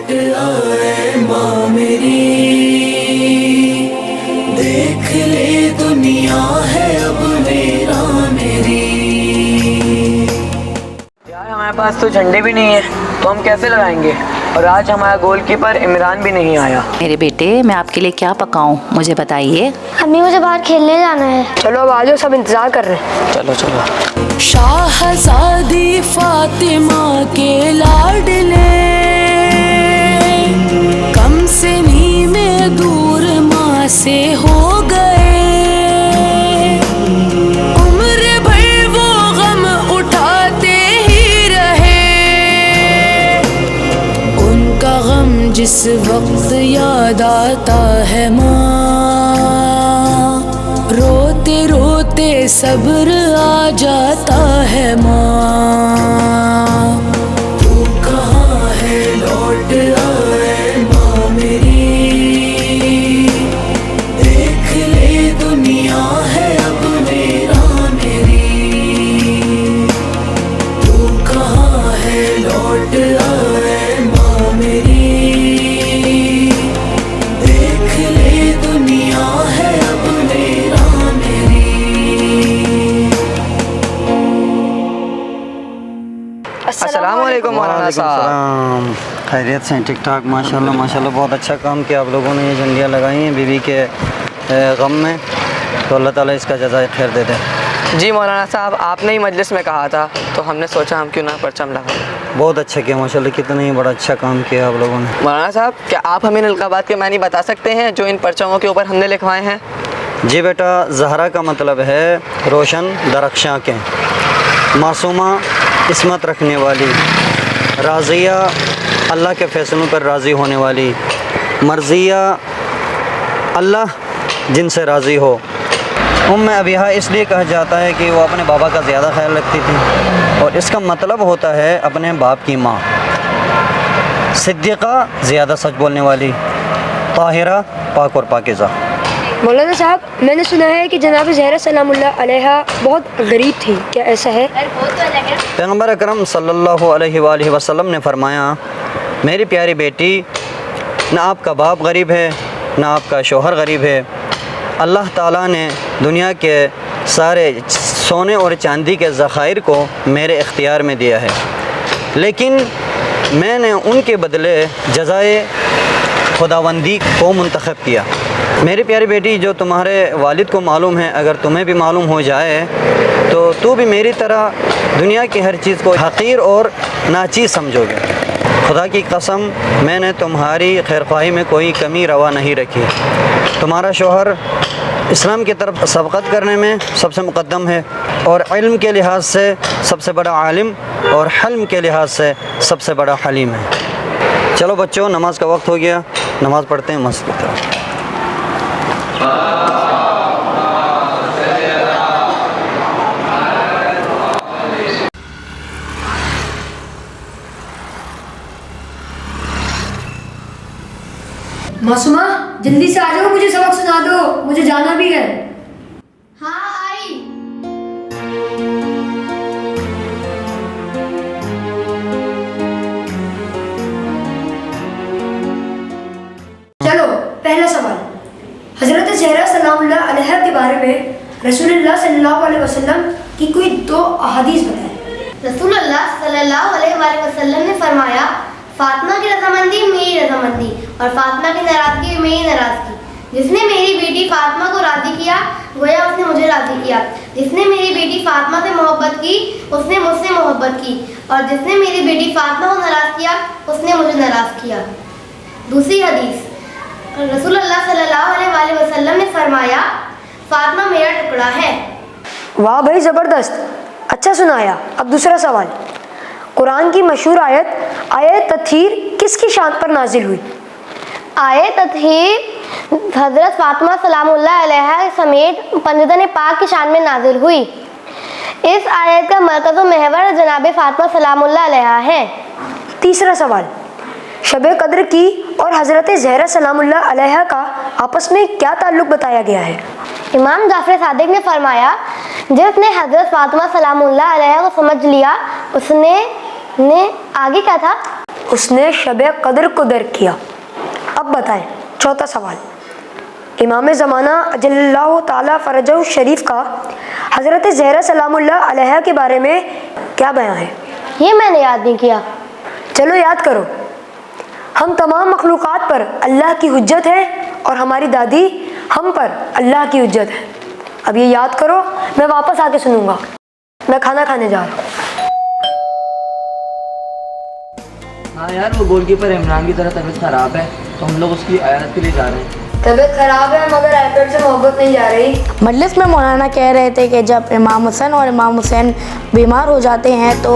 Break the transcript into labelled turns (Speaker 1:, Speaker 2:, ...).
Speaker 1: लौट आए माँ मेरी, देख ले दुनिया है अब मेरा मेरी।
Speaker 2: यार हमारे पास तो झंडे भी नहीं है, तो हम कैसे लगाएंगे? और आज हमारा गोलकीपर इमरान भी नहीं आया।
Speaker 3: मेरे बेटे, मैं आपके लिए क्या पकाऊं, मुझे बताइए।
Speaker 4: अम्मी मुझे बाहर खेलने जाना है।
Speaker 5: चलो अब आ जाओ, सब इंतजार कर रहे हैं।
Speaker 2: चलो चलो।
Speaker 1: शाहज़ादी फातिमा के लाडले, कम सिनी में दूर माँ से हो गए। उम्र भर वो गम उठाते ही रहे, उनका गम जिस वक्त याद आता है माँ, रोते रोते सब्र आ जाता है माँ। तू कहाँ है लौट आए माँ मेरी, देख ले दुनिया है अब मेरा मेरी। तू कहाँ है लौट आए माँ मेरी, देख ले दुनिया है अब मेरा मेरी।
Speaker 2: अस्सलाम वालेकुम मौलाना साहब।
Speaker 6: खैरियत से ठीक ठाक? माशाल्लाह माशाल्लाह, बहुत अच्छा काम किया आप लोगों ने। ये झंडियाँ लगाई हैं बीवी के गम में, तो अल्लाह ताला इसका जज़ाए खैर दे दे।
Speaker 2: जी मौलाना साहब, आपने ही मजलिस में कहा था, तो हमने सोचा हम क्यों ना परचम लगाएं।
Speaker 6: बहुत अच्छा किया माशाल्लाह, कितना ही बड़ा अच्छा काम किया आप लोगों ने।
Speaker 2: मौलाना साहब, क्या आप हमें अलकाबात के मानी बता सकते हैं जो इन परचमों के ऊपर हमने लिखवाए हैं?
Speaker 6: जी बेटा, ज़हरा का मतलब है रोशन दरख्शां के, मासूमा इस्मत रखने वाली, राज़िया अल्लाह के फ़ैसलों पर राज़ी होने वाली, मर्ज़िया अल्लाह जिनसे राज़ी हो। अबिहा इसलिए कहा जाता है कि वो अपने बाबा का ज़्यादा ख्याल रखती थी, और इसका मतलब होता है अपने बाप की माँ। सिद्दीक़ा ज़्यादा सच बोलने वाली, ताहिरा पाक और पाकिज़ा।
Speaker 5: मौलाना साहब, मैंने सुना है कि जनाब ज़हरा सलामुल्लाह अलैहा बहुत गरीब थी, क्या ऐसा है?
Speaker 6: पैगम्बर अकरम सल्लल्लाहु अलैहि वसल्लम ने फरमाया, मेरी प्यारी बेटी, ना आपका बाप गरीब है ना आपका शोहर गरीब है। अल्लाह ताला ने दुनिया के सारे सोने और चांदी के ज़खायर को मेरे इख्तियार में दिया है, लेकिन मैंने उनके बदले जज़ाए खुदावंदी को मुंतखब किया। मेरी प्यारी बेटी, जो तुम्हारे वालिद को मालूम है, अगर तुम्हें भी मालूम हो जाए तो तू भी मेरी तरह दुनिया की हर चीज़ को हक़ीर और नाचीज़ समझोगे। खुदा की कसम, मैंने तुम्हारी खैरख्वाही में कोई कमी रवा नहीं रखी। तुम्हारा शोहर इस्लाम की तरफ सबक़त करने में सबसे मुक़द्दम है, और इल्म के लिहाज से सबसे बड़ा आलिम, और हल्म के लिहाज से सबसे बड़ा हलीम है। चलो बच्चों, नमाज का वक्त हो गया, नमाज़ पढ़ते हैं मस्जिद की तरफ।
Speaker 5: मासूमा, जल्दी से आ जाओ, मुझे सबक सुना दो, मुझे जाना भी है।
Speaker 4: हाँ आई।
Speaker 5: चलो, पहला सवाल। हज़रत ज़हरा सलामुल्लाह अलैहा के बारे में रसूलुल्लाह सल्लल्लाहु अलैहि वसल्लम की कोई दो अहादीस बताएं।
Speaker 4: रसूलुल्लाह सल्लल्लाहु अलैहि वसल्लम ने फरमाया, फातिमा की रजामंदी मेरी रजामंदी, और फातिमा की नाराज़गी मेरी नाराज़गी। जिसने मेरी बेटी फातिमा को राज़ी किया, गोया उसने मुझे राज़ी किया। जिसने मेरी बेटी फातिमा से मोहब्बत की, उसने मुझसे मोहब्बत की, और जिसने मेरी बेटी फातिमा को नाराज़ किया, उसने मुझे नाराज़ किया। दूसरी हदीस, रसूलुल्लाह सल्लल्लाहु अलैहि वसल्लम ने फरमाया, फातिमा मेरा टुकड़ा है।
Speaker 5: वाह भाई, ज़बरदस्त, अच्छा सुनाया। अब दूसरा सवाल। कुरान की मशहूर आयत तत्हीर किसकी शान पर नाजिल हुई?
Speaker 4: आयत तत्हीर हज़रत फातिमा सलामुल्लाह अलैहा समेत पंजतन पाक की शान में नाजिल हुई। इस आयत का मरकज़ व महवर जनाब फातिमा सलामुल्लाह अलैहा है।
Speaker 5: तीसरा सवाल। शब कद्र की और हज़रत ज़हरा सलामुल्लाह अलैहा का आपस में क्या ताल्लुक़ बताया गया है?
Speaker 4: इमाम जाफ़र सादिक ने फरमाया, जिसने हज़रत फातिमा सलामुल्लाह अलैहा को समझ लिया, उसने आगे क्या था?
Speaker 5: उसने शब कदर को दर्क किया। अब बताएं चौथा सवाल, इमाम ज़माना अजल्लल्लाहु ताला फ़रजहु शरीफ का हज़रत ज़हरा सलामुल्लाह अलैहा के बारे में क्या बयान है?
Speaker 4: ये मैंने याद नहीं किया।
Speaker 5: चलो याद करो। हम तमाम मखलूक़ात पर अल्लाह की हुज्जत है और हमारी दादी हम पर अल्लाह की हुज्जत है। अब ये याद करो, मैं वापस आके सुनूंगा। मैं खाना खाने जा रहा हूँ।
Speaker 2: हाँ यार, वो गोलकीपर इमरान की तरह तबीयत ख़राब है तो हम लोग उसकी आयात के लिए जा रहे हैं।
Speaker 5: तबीयत ख़राब है मगर आईपैड से मोहब्बत नहीं जा रही।
Speaker 7: मजलिस में मौलाना कह रहे थे कि जब इमाम हुसैन और इमाम हुसैन बीमार हो जाते हैं तो